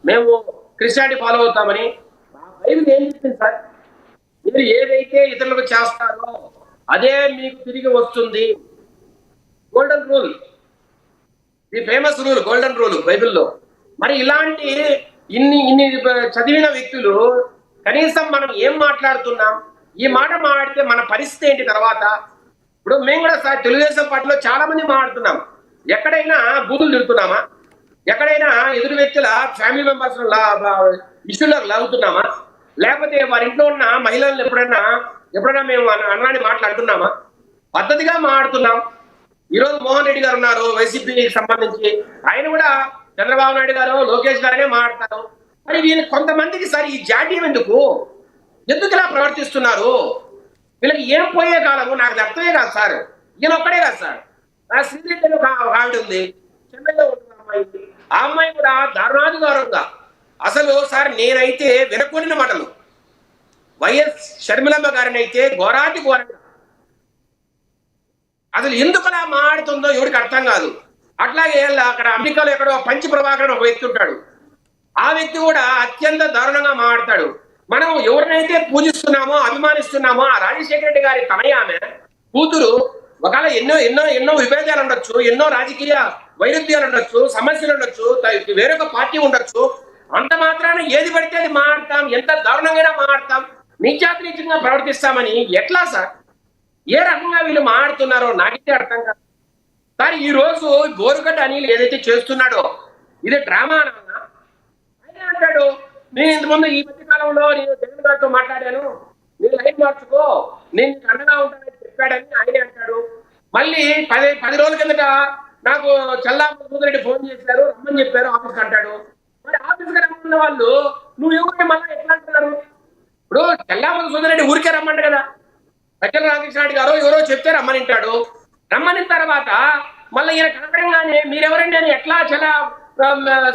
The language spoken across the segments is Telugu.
మేము క్రిస్టియానిటీ ఫాలో అవుతామని. బైబిల్ ఏం చెప్పింది సార్? మీరు ఏదైతే ఇతరులకు చేస్తారో అదే మీకు తిరిగి వస్తుంది. Golden rule, the famous rule, golden rule బైబిల్లో. మరి ఇలాంటి ఇన్ని ఇన్ని చదివిన వ్యక్తులు కనీసం మనం ఏం మాట్లాడుతున్నాం? ఈ మాట మాట్లాడితే మన పరిస్థితి ఏంటి తర్వాత? ఇప్పుడు మేము కూడా సార్ తెలుగుదేశం పార్టీలో చాలా మంది మాట్లాడుతున్నాం. ఎక్కడైనా బూతులు తిడుతున్నామా? ఎక్కడైనా ఎదురు వ్యక్తుల ఫ్యామిలీ మెంబర్స్ ఇష్యూలకు లాగుతున్నామా? లేకపోతే వారి ఇంట్లో ఉన్న మహిళలను ఎప్పుడైనా మేము అన్నాన్ని మాట్లాడుతున్నామా? పద్ధతిగా మాట్లాడుతున్నాం. ఈరోజు మోహన్ రెడ్డి గారు ఉన్నారు వైసీపీకి సంబంధించి, ఆయన కూడా చంద్రబాబు నాయుడు గారు లోకేష్ గారే మాట్లాడతారు. మరి వీళ్ళకి కొంతమందికి సార్ ఈ జాడ్యం ఎందుకు ఇలా ప్రవర్తిస్తున్నారు? వీళ్ళకి ఏం పోయే కాలము నాకు అర్థమే కాదు సార్. ఈయన ఒక్కడే కాదు సార్, శ్రీరెడ్డి ఒక ఆవిడ ఉంది, చెన్నైలో ఉంటుంది అమ్మాయి. ఆ అమ్మాయి కూడా దారుణాధికారంగా అసలు సార్ నేనైతే వినకూడిన మాటలు వైఎస్ షర్మిలమ్మ గారిని అయితే ఘోరాతి ఘోరంగా అసలు ఎందుకు అలా మాడుతుందో ఎవరికి అర్థం కాదు. అట్లాగే అక్కడ అమెరికాలో ఎక్కడో పంచి ప్రభాకర్ ఒక వ్యక్తి ఉంటాడు, ఆ వ్యక్తి కూడా అత్యంత దారుణంగా మాట్లాడతాడు. మనం ఎవరినైతే పూజిస్తున్నామో అభిమానిస్తున్నామో ఆ రాజశేఖర రెడ్డి గారి తనయ ఆమె కూతురు, ఒకవేళ ఎన్నో ఎన్నో ఎన్నో విభేదాలు ఉండొచ్చు, ఎన్నో రాజకీయ వైరుధ్యాలు ఉండొచ్చు, సమస్యలు ఉండొచ్చు, వేరొక పార్టీ ఉండొచ్చు, అంత మాత్రాన ఏది పడితే అది మాట్లాడతాం, ఎంత దారుణంగా మాట్లాడతాం, నీచాతిరీచంగా ప్రవర్తిస్తామని ఎట్లా సార్? ఏ రకంగా వీళ్ళు మాట్లాడుతున్నారో నాకైతే అర్థం కాదు సార్. ఈ రోజు బోరుగడ్డ అనిల్ ఏదైతే చేస్తున్నాడో ఇది డ్రామా అన్నా? ఆయన అంటాడు నేను ఇంతకుముందు ఈ మధ్య కాలంలో నేను జగన్ గారితో మాట్లాడాను, నేను లైఫ్ మార్చుకో, నేను అండగా ఉంటానని చెప్పాడని ఆయన అంటాడు. మళ్ళీ 10 రోజుల కిందట నాకు చల్లారెడ్డి ఫోన్ చేశారు, రమ్మని చెప్పారు ఆఫీస్కి అంటాడు. మరి ఆఫీస్కి రమ్మన్న వాళ్ళు నువ్వు ఎవరు మళ్ళీ ఎట్లా అంటున్నారు? ఇప్పుడు చల్లారెడ్డి ఊరికే రమ్మంట కదా, సజ్జల రామకృష్ణారెడ్డి గారు ఎవరో చెప్తే రమ్మనింటాడు. రమ్మని తర్వాత మళ్ళీ ఈయన కనపడంగానే మీరెవరండి అని ఎట్లా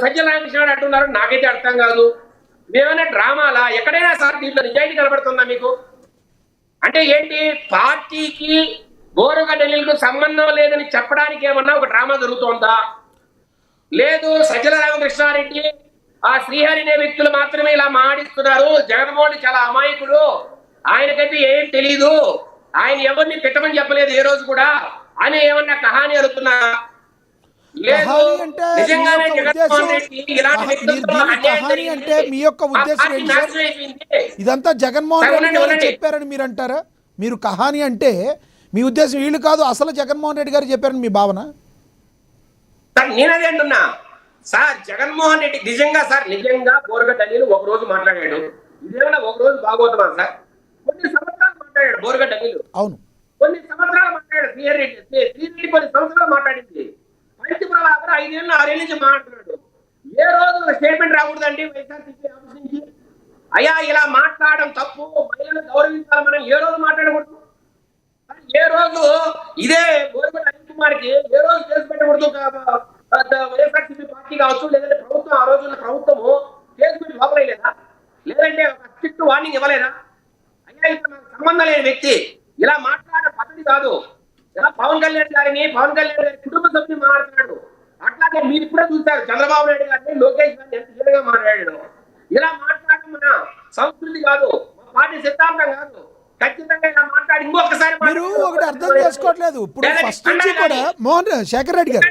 సజ్జల రామకృష్ణారెడ్డి అంటున్నారు నాకైతే అర్థం కాదు. మేమైనా డ్రామాలా? ఎక్కడైనా సార్ దీంట్లో నిజాయితీ కనబడుతుందా మీకు? అంటే ఏంటి, పార్టీకి బోరుగడ్డ అనిల్కు సంబంధం లేదని చెప్పడానికి ఏమన్నా ఒక డ్రామా జరుగుతోందా? లేదు, సజ్జల రామకృష్ణారెడ్డి ఆ శ్రీహరి అనే వ్యక్తులు మాత్రమే ఇలా మాడిస్తున్నారు, జగన్మోహన్ చాలా అమాయకుడు, ఆయనకైతే ఏం తెలీదు, ఆయన ఎవరిని తిట్టమని చెప్పలేదు ఏ రోజు కూడా అని ఏమన్నా కహాని అడుగుతున్నారా? లేదు, నిజంగానే జగన్మోహన్ రెడ్డి ఇలాంటి అంటే మీ యొక్క ఉద్దేశం ఇదంతా జగన్మోహన్ రెడ్డి గారు చెప్పారని మీరు అంటారా? మీరు కహాని అంటే మీ ఉద్దేశం వీళ్ళు కాదు, అసలు జగన్మోహన్ రెడ్డి గారు చెప్పారని మీ భావన? సార్ నేనదే అంటున్నా సార్, జగన్మోహన్ రెడ్డి నిజంగా బోరుగడ్డ అనిల్ ఒక రోజు మాట్లాడాడు, ఇదేమన్నా ఒక రోజు బాగోతున్నా సార్? కొన్ని సంవత్సరాలు మాట్లాడాడు బోరుగడ్డ అనిల్. అవును, కొన్ని సంవత్సరాలు మాట్లాడాడు శ్రీరెడ్డి కొన్ని సంవత్సరాలు మాట్లాడింది. పంచి ప్రభాకర్ 5 ఏళ్ళు 6 ఏళ్ళ నుంచి మాట్లాడుతున్నాడు. ఏ రోజు స్టేట్మెంట్ రాకూడదండి వైఎస్ఆర్సీపీ ఆఫీస్ నుంచి, అయ్యా ఇలా మాట్లాడడం తప్పు, మహిళలను గౌరవించాలి మనం ఏ రోజు మాట్లాడకూడదు? ఏ రోజు ఇదే బోరుగడ్డ అనిల్ కుమార్ కి ఏ రోజు కేసు పెట్టకూడదు? వైఎస్ఆర్సీపీ పార్టీ కావచ్చు, లేదంటే ప్రభుత్వం, ఆ రోజున ప్రభుత్వము కేసు పెట్టి లోపలేదా? లేదంటే ఒక స్ట్రిక్ట్ వార్నింగ్ ఇవ్వలేదా? అయ్యా ఇప్పుడు నాకు సంబంధం లేని వ్యక్తి ఇలా మాట్లాడే పద్ధతి కాదు. ఇలా పవన్ కళ్యాణ్ గారి కుటుంబ సభ్యుని మాట్లాడుతున్నాడు. అట్లాగే మీరు ఇప్పుడే చూశారు చంద్రబాబు నాయుడు గారిని, లోకేష్ గారిని ఎంత తీవ్రంగా మాట్లాడాడు. ఇలా మాట్లాడడం మన సంస్కృతి కాదు, మా పార్టీ సిద్ధాంతం కాదు. ఖచ్చితంగా ఇలా మాట్లాడి ఇంకొకసారి మీరు ఒకటి అర్థం చేసుకోవట్లేదు. ఇప్పుడు ఫస్ట్ నుంచి కూడా శేఖర్ రెడ్డి గారు,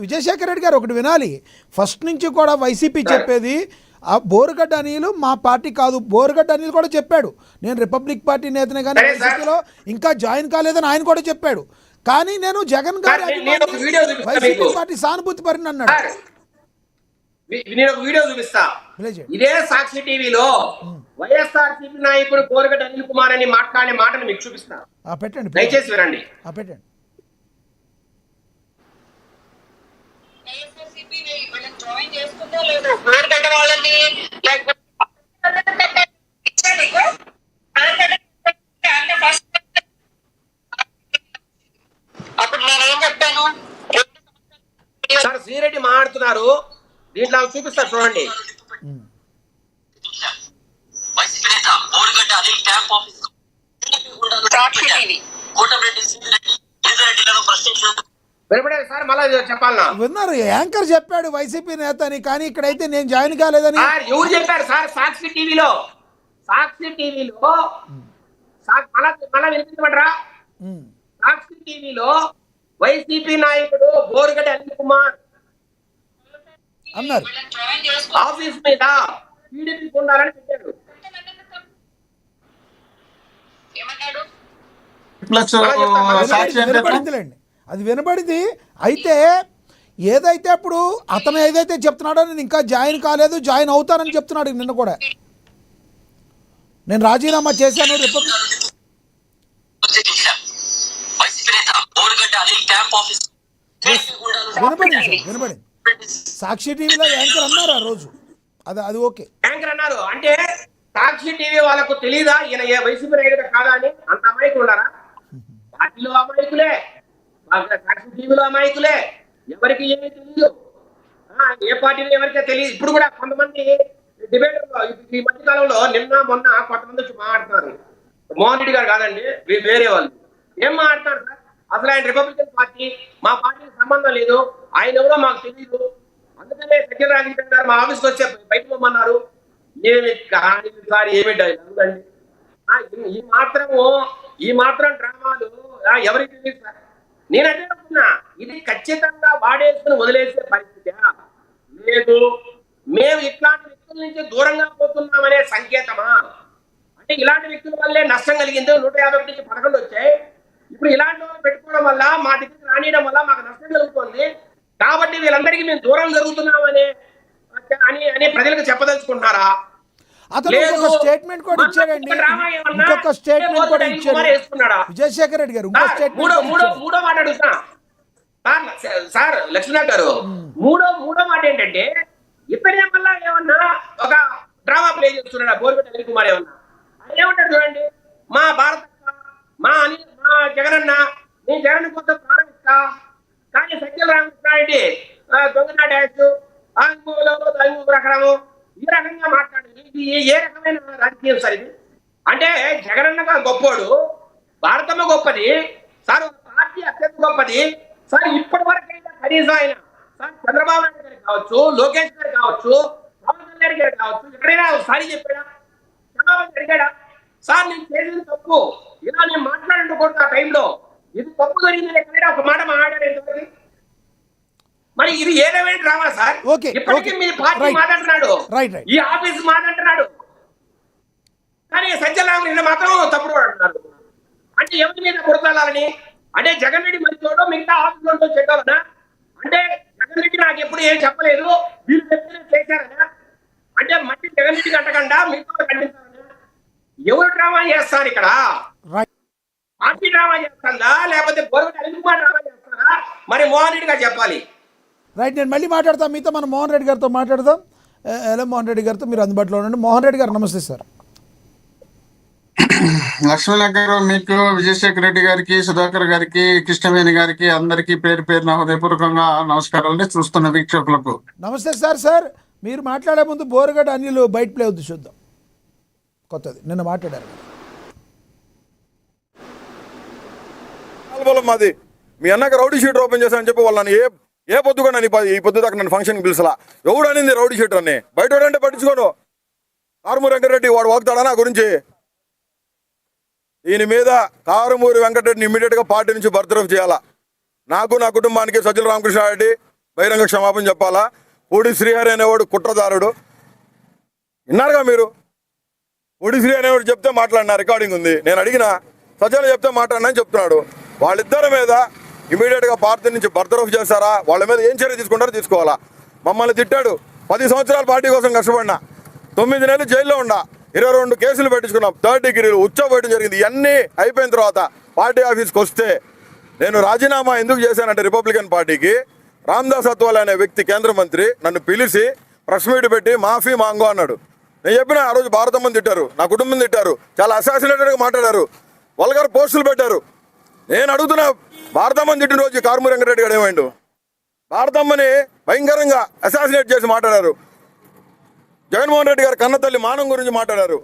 విజయశేఖర్ రెడ్డి గారు ఒకటి వినాలి. ఫస్ట్ నుంచి కూడా వైసీపీ చెప్పేది ఆ బోరుగడ్డ అనిల్ మా పార్టీ కాదు. బోరుగడ్డ అనిల్ కూడా చెప్పాడు నేను రిపబ్లిక్ పార్టీ నేతనే కానీ వైసీపీలో ఇంకా జాయిన్ కాలేదని ఆయన కూడా చెప్పాడు. కానీ నేను జగన్ గారి వైసీపీ పార్టీ సానుభూతి పరిని అన్నాడు. నేను ఒక వీడియో చూపిస్తా, ఇదే సాక్షి టీవీలో వైఎస్ఆర్సీపీ నాయకుడు బోరుగడ్డ అనిల్ కుమార్ అని మాట్లాడే మాటను మీకు చూపిస్తా, పెట్టండి, దయచేసి వినండి. పెట్టండి. అప్పుడు నేనేం చెప్పాను సార్? శ్రీరెడ్డి మాట్లాడుతున్నారు, దీంట్లో చూపిస్తారు చూడండి. వినపడేది సార్, మళ్ళీ చెప్పాలనా? విన్నారు, యాంకర్ చెప్పాడు వైసీపీ నేత అని, కానీ ఇక్కడైతే నేను జాయిన్ కాలేదని. సార్ ఎవరు చెప్పారు సార్? సాక్షి టీవీలో మళ్ళా వినిపించమంటారా? సాక్షి టీవీలో వైసీపీ నాయకుడు బోరుగడ్డ అనిల్ కుమార్ అన్నారు ఆఫీస్ మీద టీడీపీ ఉండాలని పెట్టాడు. వినపడిందిలేండి, అది వినపడింది. అయితే ఏదైతే అప్పుడు అతను ఏదైతే చెప్తున్నాడో నేను ఇంకా జాయిన్ కాలేదు, జాయిన్ అవుతానని చెప్తున్నాడు. నిన్న కూడా నేను రాజీనామా చేశాను రిపబ్లిక్. వినపడింది సార్, వినపడింది. సాక్షి టీవీలో యాంకర్ అన్నారు ఆ రోజు, అది ఓకే. యాంకర్ అన్నారు అంటే సాక్షి టీవీ వాళ్ళకు తెలీదా ఈయన ఏ వైసీపీ నాయకుడు కాదా అని? అంత అమాయకులు ఉన్నారా? పార్టీలో అమాయకులే, సాక్షి టీవీలో అమాయకులే, ఎవరికి ఏమీ తెలియదు. ఏ పార్టీలో ఎవరికే తెలియదు. ఇప్పుడు కూడా కొంతమంది డిబేట్ ఈ మధ్య కాలంలో నిన్న మొన్న కొంతమంది వచ్చి మాట్లాడుతున్నారు. మోహన్ రెడ్డి గారు కాదండి, వేరే వాళ్ళు ఏం మాట్లాడతారు సార్? అసలు ఆయన రిపబ్లికన్ పార్టీ, మా పార్టీకి సంబంధం లేదు, ఆయన ఎవరో మాకు తెలియదు, అందుకనే సజ్జల రాజకీయ గారు మా ఆఫీస్కి వచ్చే బయట పొమ్మన్నారు. ఏమి కానీ సార్, ఏమి డైలాగ్ అండి? ఈ మాత్రం డ్రామాలు ఎవరికి తెలియదు సార్? నేను అదే అనుకున్నా, ఇది ఖచ్చితంగా వాడేసుకుని వదిలేసే పరిస్థితి లేదు. మేము ఇట్లాంటి వ్యక్తుల నుంచి దూరంగా పోతున్నామనే సంకేతమా? అంటే ఇలాంటి వ్యక్తుల వల్లే నష్టం కలిగింది. 151 నుంచి 11 వచ్చాయి. ఇప్పుడు ఇలాంటి వాళ్ళు పెట్టుకోవడం వల్ల, మా దగ్గర రానియడం వల్ల మాకు నష్టం కలుగుతుంది. కాబట్టి వీళ్ళందరికీ మేము దూరం జరుగుతున్నామని అని ప్రజలకు చెప్పదలుచుకుంటున్నారా? అతను ఇంకొక స్టేట్మెంట్ కూడా ఇచ్చాడండి, ఇంకొక స్టేట్మెంట్ కూడా ఇచ్చాడు విజయశేఖర్ రెడ్డి గారు. మూడో మాట అడుగుతున్నా సార్ లక్ష్మీనాథ్ గారు, మూడో మాట ఏంటంటే, ఇతనే మళ్ళా ఏమన్నా ఒక డ్రామా ప్లే చేస్తున్నాడు బోరుగడ్డ అనిల్ కుమార్. ఏమన్నా ఆయన ఏమంటాడు చూడండి, మా భారత మా జగనన్న, నేను జగన్ కోసం ప్రారంభిస్తా, కానీ సజ్జల రామకృష్ణారెడ్డి దొంగనా డ్యాన్స్ రకము ఈ రకంగా మాట్లాడేది. ఇది ఏ రకమైన రాజకీయం సార్ ఇది? అంటే జగనన్నగా గొప్పోడు, భారతమ్మ గొప్పది సార్, పార్టీ అత్యంత గొప్పది సార్. ఇప్పటి వరకైనా కనీసం ఆయన సార్ చంద్రబాబు నాయుడు గారు కావచ్చు, లోకేష్ గారు కావచ్చు, పవన్ కళ్యాణ్ గారు కావచ్చు, ఎక్కడైనా ఒకసారి చెప్పాడా? చంద్రబాబు అడిగాడా సార్ నేను చేసిన తప్పు ఇలా నేను మాట్లాడుకోకూడదు ఆ టైంలో, ఇది తప్పు జరిగిందని ఎక్కడైనా ఒక మాట మాట్లాడాడు ఎంతవరకు? మరి ఇది ఏదేమైనా డ్రామా సార్? ఇప్పటికీ మీ పార్టీ మాట్లాడుతున్నాడు, ఈ ఆఫీస్ మాట్లాడుతున్నాడు, కానీ సజ్జల రామకృష్ణ మాత్రం తప్పుడు అంటున్నారు. అంటే ఎవరి మీద కొడతాలని? అంటే జగన్ రెడ్డి మంచివాడు, మిగతా ఆఫీసులో చెడ్డాలనా? అంటే జగన్ రెడ్డి నాకు ఎప్పుడు ఏం చెప్పలేదు, వీళ్ళు చెప్తే చేశారనా? అంటే మట్టి జగన్ రెడ్డికి అంటకుండా మిగతా ఖండిస్తారనా? ఎవరు డ్రామా చేస్తారు ఇక్కడ? పార్టీ డ్రామా చేస్తుందా, లేకపోతే బోరుగడ్డ అనిల్ కుమార్ డ్రామా చేస్తారా? మరి మోహన్ రెడ్డి గారు చెప్పాలి. రైట్, నేను మళ్ళీ మాట్లాడతాం మీతో. మనం మోహన్ రెడ్డి గారితో మాట్లాడదాం. ఎలా మోహన్ రెడ్డి గారితో మీరు అందుబాటులో ఉండండి. మోహన్ రెడ్డి గారు నమస్తే సార్. లక్ష్మణ్ గారు, మీకు విజయశేఖర్ రెడ్డి గారికి, సుధాకర్ గారికి, కృష్ణవేణి గారికి అందరికీ పేరు పేరున హృదయపూర్వకంగా నమస్కారాలు. చూస్తున్న వీక్షకులకు నమస్తే సార్. సార్ మీరు మాట్లాడే ముందు బోరుగడ్డ అనిల్ బయట ప్లే వద్దు చూద్దాం, కొత్తది నిన్న మాట్లాడారు. మాది మీ అన్నకి రౌడీ షీట్ ఓపెన్ చేశానని చెప్పి వాళ్ళని ఏ పొద్దు కూడా ఈ పొద్దు దాకా నన్ను ఫంక్షన్కి పిలిచలా. ఎవడు అనింది రౌడీ షీట్ అని? బయట అంటే పట్టించుకోను. కారుమూరి వెంకటరెడ్డి వాడు వాగుతాడా నా గురించి? దీని మీద కారుమూరి వెంకటరెడ్డిని ఇమ్మీడియట్గా పార్టీ నుంచి బర్తరఫ్ చేయాలా. నాకు నా కుటుంబానికి సజ్జల రామకృష్ణారెడ్డి బహిరంగ క్షమాపణ చెప్పాలా. పూడి శ్రీహరి అనేవాడు కుట్రదారుడు. విన్నారుగా మీరు? పూడి శ్రీ అనేవాడు చెప్తే మాట్లాడినా, రికార్డింగ్ ఉంది. నేను అడిగిన సజ్జల చెప్తే మాట్లాడినా చెప్తున్నాడు. వాళ్ళిద్దరి మీద ఇమీడియట్గా పార్టీ నుంచి బర్తరఫ్ చేస్తారా? వాళ్ళ మీద ఏం చర్య తీసుకుంటారో తీసుకోవాలా. మమ్మల్ని తిట్టాడు. 10 సంవత్సరాలు పార్టీ కోసం కష్టపడినా, 9 నెలలు జైల్లో ఉండా, 22 కేసులు పెట్టించుకున్నాం, 3rd డిగ్రీలు ఉచ్చబోయడం జరిగింది. ఇవన్నీ అయిపోయిన తర్వాత పార్టీ ఆఫీస్కి వస్తే నేను రాజీనామా ఎందుకు చేశానంటే రిపబ్లికన్ పార్టీకి, రామ్దాస్ అత్వాల్ అనే వ్యక్తి కేంద్ర మంత్రి నన్ను పిలిచి ప్రెస్ మీట్ పెట్టి మాఫీ మాంగో అన్నాడు. నేను చెప్పిన ఆ రోజు భారతమ్మని తిట్టారు, నా కుటుంబం తిట్టారు, చాలా అసాసినేటెడ్గా మాట్లాడారు, వల్గర్ పోస్టులు పెట్టారు. నేను అడుగుతున్నా, భారతమ్మని తిట్టిన రోజు కారుమూరి వెంకటరెడ్డి గారు ఏమైండు? భారతమ్మని భయంకరంగా అసాసినేట్ చేసి మాట్లాడారు. జగన్మోహన్ రెడ్డి గారు కన్న తల్లి మానం గురించి మాట్లాడారు.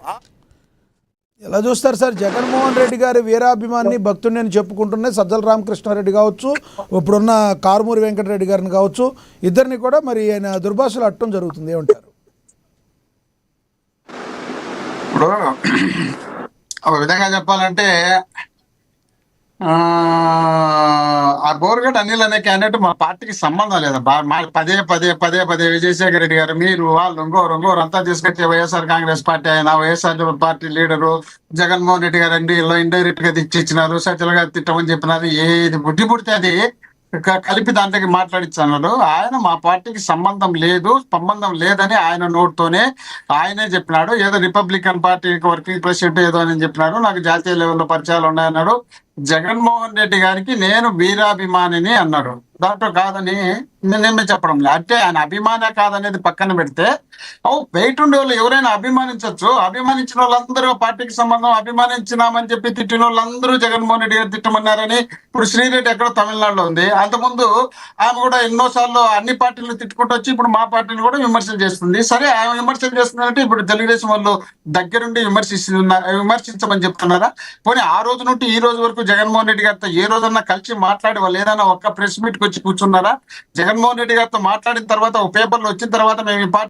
ఎలా చూస్తారు సార్? జగన్మోహన్ రెడ్డి గారి వీరాభిమాన్ని భక్తుడిని అని చెప్పుకుంటున్నాయి సజ్జల రామకృష్ణారెడ్డి కావచ్చు, ఇప్పుడున్న కారుమూరి వెంకటరెడ్డి గారిని కావచ్చు, ఇద్దరిని కూడా మరి ఆయన దుర్భాషలు అట్టడం జరుగుతుంది, ఏమంటారు? ఇప్పుడు ఒక విధంగా చెప్పాలంటే ఆ బోరుగడ్డ అనిల్ అనే క్యాండిడేట్ మా పార్టీకి సంబంధం లేదు. పదే పదే పదే పదే విజయశేఖర రెడ్డి గారు మీరు వాళ్ళు ఇంకోరు అంతా తీసుకొచ్చే వైఎస్ఆర్ కాంగ్రెస్ పార్టీ అయినా వైఎస్ఆర్ పార్టీ లీడరు జగన్మోహన్ రెడ్డి గారు అండి ఇలా ఇండైరెక్ట్ గా తెచ్చిచ్చినారు, సజ్జల గారు తిట్టమని చెప్పినారు, ఏది బుద్ధి పుడితే అది కలిపి దాంట్లోకి మాట్లాడిచ్చాను. ఆయన మా పార్టీకి సంబంధం లేదని ఆయన నోట్తోనే ఆయనే చెప్పినాడు. ఏదో రిపబ్లికన్ పార్టీ వర్కింగ్ ప్రెసిడెంట్ ఏదో అని చెప్పినాడు. నాకు జాతీయ లెవెల్లో పరిచయాలు ఉన్నాయన్నాడు. జగన్మోహన్ రెడ్డి గారికి నేను వీరాభిమానిని అన్నాడు. దాంట్లో కాదని నేనేమి చెప్పడం లేదు. అంటే ఆయన అభిమానే కాదనేది పక్కన పెడితే బయట ఉండే వాళ్ళు ఎవరైనా అభిమానించవచ్చు. అభిమానించిన వాళ్ళందరూ పార్టీకి సంబంధం, అభిమానించినామని చెప్పి తిట్టిన వాళ్ళందరూ జగన్మోహన్ రెడ్డి గారు తిట్టమన్నారని ఇప్పుడు శ్రీరెడ్డి ఎక్కడో తమిళనాడులో ఉంది. అంతకుముందు ఆమె కూడా ఎన్నోసార్లు అన్ని పార్టీలను తిట్టుకుంటూ వచ్చి ఇప్పుడు మా పార్టీని కూడా విమర్శలు చేస్తుంది. సరే ఆమె విమర్శలు చేస్తున్నారంటే ఇప్పుడు తెలుగుదేశం వాళ్ళు దగ్గరుండి విమర్శించమని చెప్తున్నారా? పోనీ ఆ రోజు నుండి ఈ రోజు వరకు జగన్మోహన్ రెడ్డి గారితో ఏ రోజన్నా కలిసి మాట్లాడి వాళ్ళు ఏదైనా ఒక్క ప్రెస్ మీట్కి వచ్చి కూర్చున్నారా? జగన్మోహన్ రెడ్డి గారితో మాట్లాడిన తర్వాత ఒక పేపర్లో వచ్చిన తర్వాత మేము ఈ పార్టీ